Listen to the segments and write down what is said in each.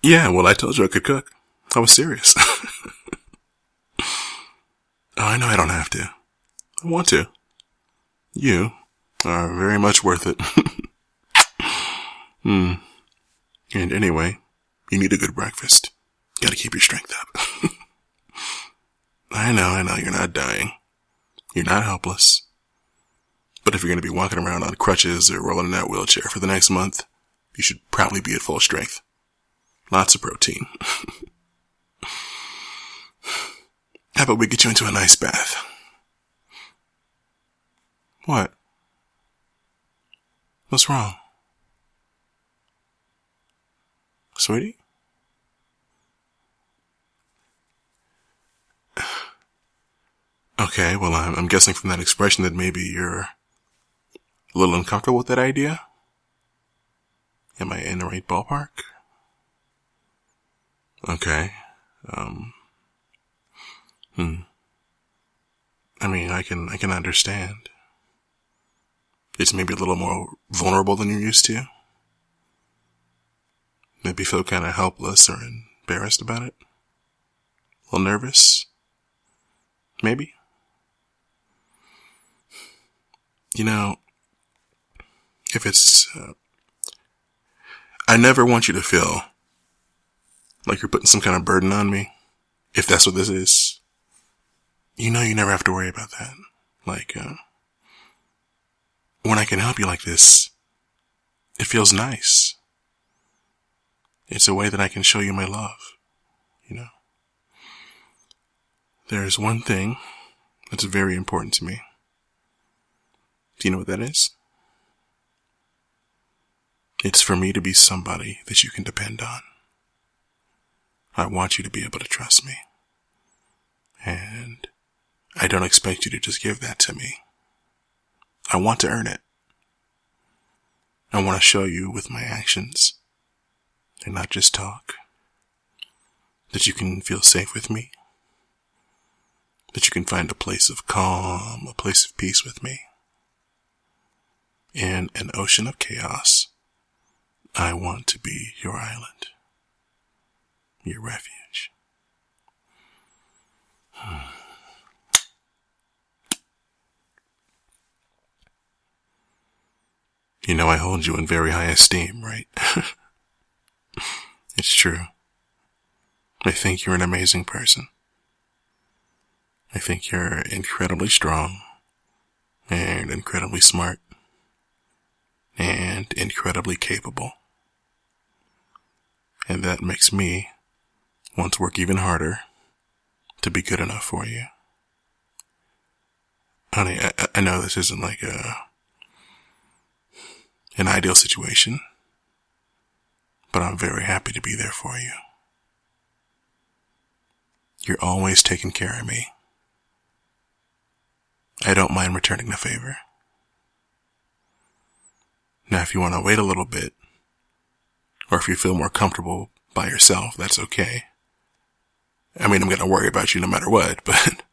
Yeah, well, I told you I could cook. I was serious. Oh, I know I don't have to. I want to. You are very much worth it. And anyway, you need a good breakfast. Gotta keep your strength up. I know, you're not dying. You're not helpless. But if you're gonna be walking around on crutches or rolling in that wheelchair for the next month, you should probably be at full strength. Lots of protein. How about we get you into a nice bath? What? What's wrong? Sweetie? Okay, well, I'm guessing from that expression that maybe you're a little uncomfortable with that idea? Am I in the right ballpark? Okay. I mean, I can understand. It's maybe a little more vulnerable than you're used to. Maybe feel kind of helpless or embarrassed about it. A little nervous. Maybe. You know, if it's, I never want you to feel like you're putting some kind of burden on me. If that's what this is. You know, you never have to worry about that. Like, when I can help you like this, it feels nice. It's a way that I can show you my love, you know. There's one thing that's very important to me. Do you know what that is? It's for me to be somebody that you can depend on. I want you to be able to trust me. And I don't expect you to just give that to me. I want to earn it. I want to show you with my actions, and not just talk, that you can feel safe with me, that you can find a place of calm, a place of peace with me. In an ocean of chaos, I want to be your island, your refuge. You know I hold you in very high esteem, right? It's true. I think you're an amazing person. I think you're incredibly strong, and incredibly smart, and incredibly capable. And that makes me want to work even harder to be good enough for you. Honey, I know this isn't like an ideal situation, but I'm very happy to be there for you. You're always taking care of me. I don't mind returning the favor. Now, if you want to wait a little bit, or if you feel more comfortable by yourself, that's okay. I mean, I'm going to worry about you no matter what, but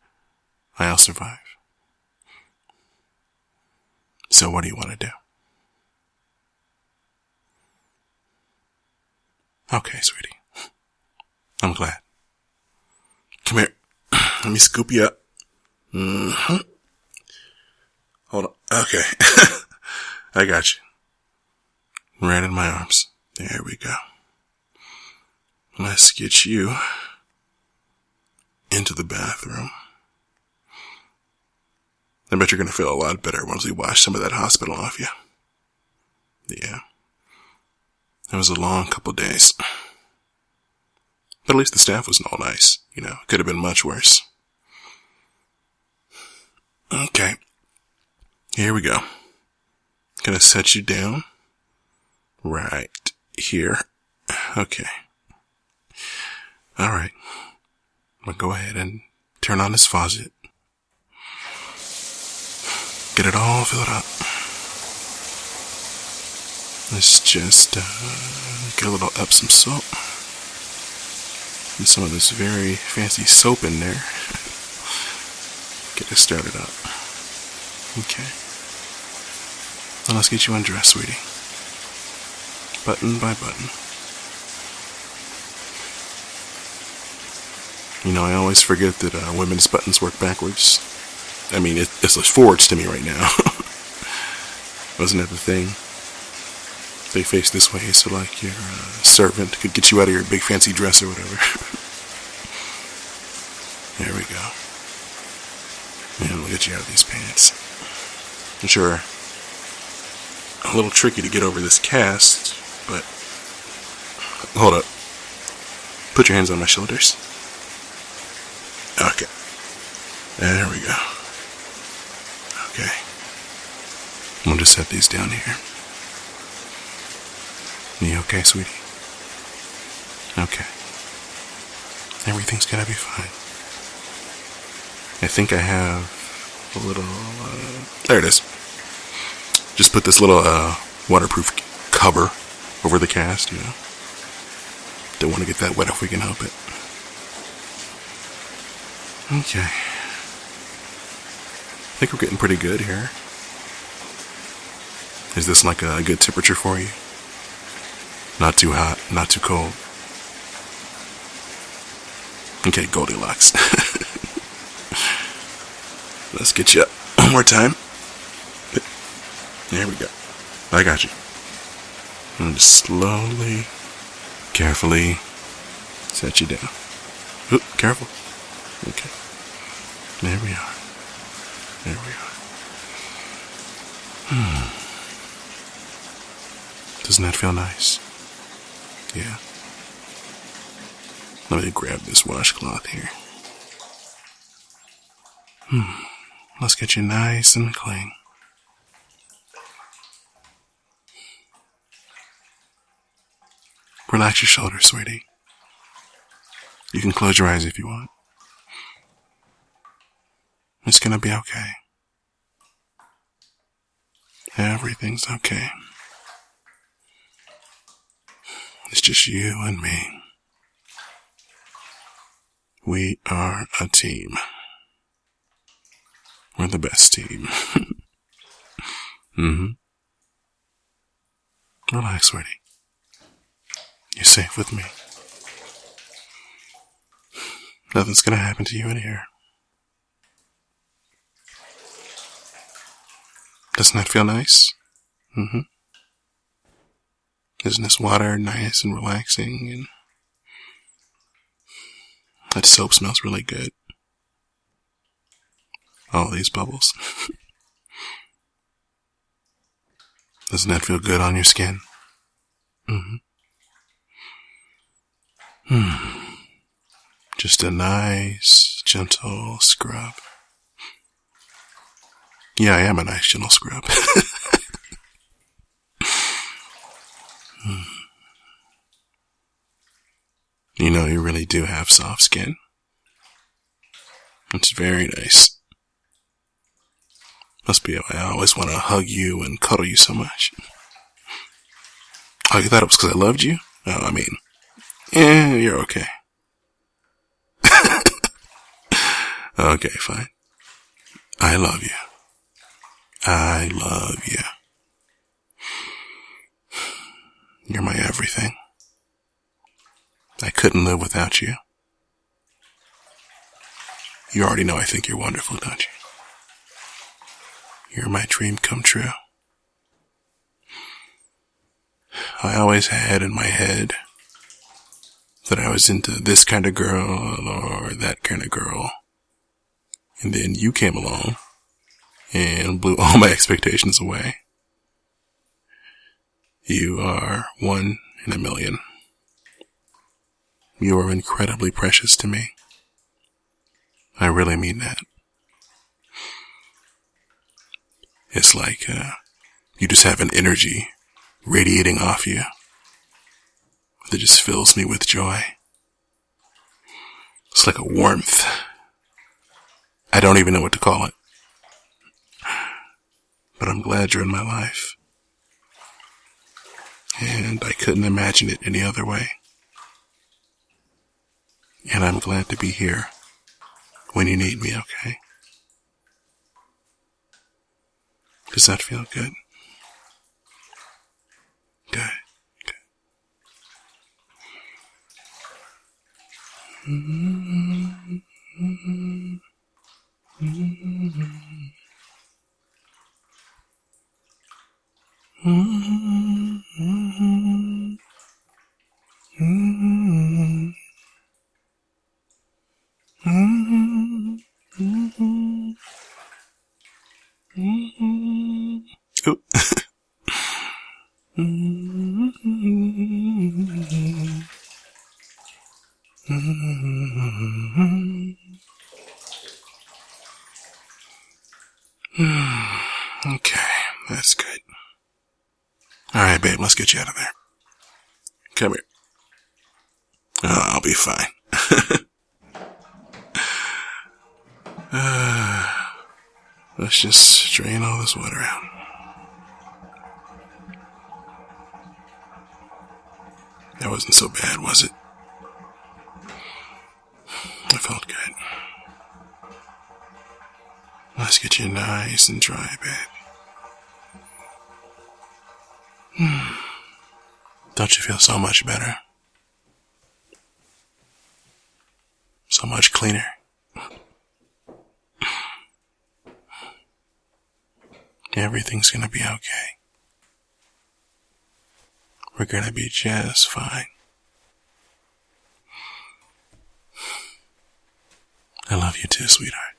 I'll survive. So what do you want to do? Okay, sweetie. I'm glad. Come here. Let me scoop you up. Hold on. Okay. I got you. Right in my arms. There we go. Let's get you into the bathroom. I bet you're going to feel a lot better once we wash some of that hospital off you. Yeah. It was a long couple days. But at least the staff wasn't all nice. You know, it could have been much worse. Okay. Here we go. Gonna set you down. Right here. Okay. Alright. I'm gonna go ahead and turn on this faucet. Get it all filled up. Let's just get a little Epsom salt. And some of this very fancy soap in there. Get it started up. Okay. Now let's get you undressed, sweetie. Button by button. You know, I always forget that women's buttons work backwards. I mean, it's forwards to me right now. Wasn't that the thing? They face this way so like your servant could get you out of your big fancy dress or whatever. There we go. And we'll get you out of these pants. I'm sure a little tricky to get over this cast, but hold up. Put your hands on my shoulders. Okay. There we go. Okay. I'm gonna just set these down here. You okay, sweetie? Okay. Everything's gonna be fine. I think I have a little, there it is. Just put this little, waterproof cover over the cast, you know. Don't want to get that wet if we can help it. Okay. I think we're getting pretty good here. Is this like a good temperature for you? Not too hot, not too cold. Okay, Goldilocks. Let's get you up one more time. There we go. I got you. And just slowly, carefully set you down. Oop, careful. Okay. There we are. There we are. Doesn't that feel nice? Yeah. Let me grab this washcloth here. Let's get you nice and clean. Relax your shoulders, sweetie. You can close your eyes if you want. It's gonna be okay. Everything's okay. It's just you and me. We are a team. We're the best team. Relax, sweetie. You're safe with me. Nothing's gonna happen to you in here. Doesn't that feel nice? Isn't this water nice and relaxing? And that soap smells really good. All these bubbles. Doesn't that feel good on your skin? Just a nice, gentle scrub. Yeah, I am a nice, gentle scrub. You know, you really do have soft skin. It's very nice. Must be why I always want to hug you and cuddle you so much. Oh, you thought it was because I loved you? Oh, I mean, you're okay. Okay, fine. I love you. I love you. You're my everything. I couldn't live without you. You already know I think you're wonderful, don't you? You're my dream come true. I always had in my head that I was into this kind of girl or that kind of girl. And then you came along and blew all my expectations away. You are one in a million. You are incredibly precious to me. I really mean that. It's like you just have an energy radiating off you that just fills me with joy. It's like a warmth. I don't even know what to call it. But I'm glad you're in my life. And I couldn't imagine it any other way. And I'm glad to be here when you need me, okay? Does that feel good? Good. Good. Ooh. Okay, that's good. Alright, babe, let's get you out of there. Come here. Oh, I'll be fine. Let's just drain all this water out. That wasn't so bad, was it? I felt good. Let's get you nice and dry, babe. Don't you feel so much better? So much cleaner. Everything's gonna be okay. We're gonna be just fine. I love you too, sweetheart.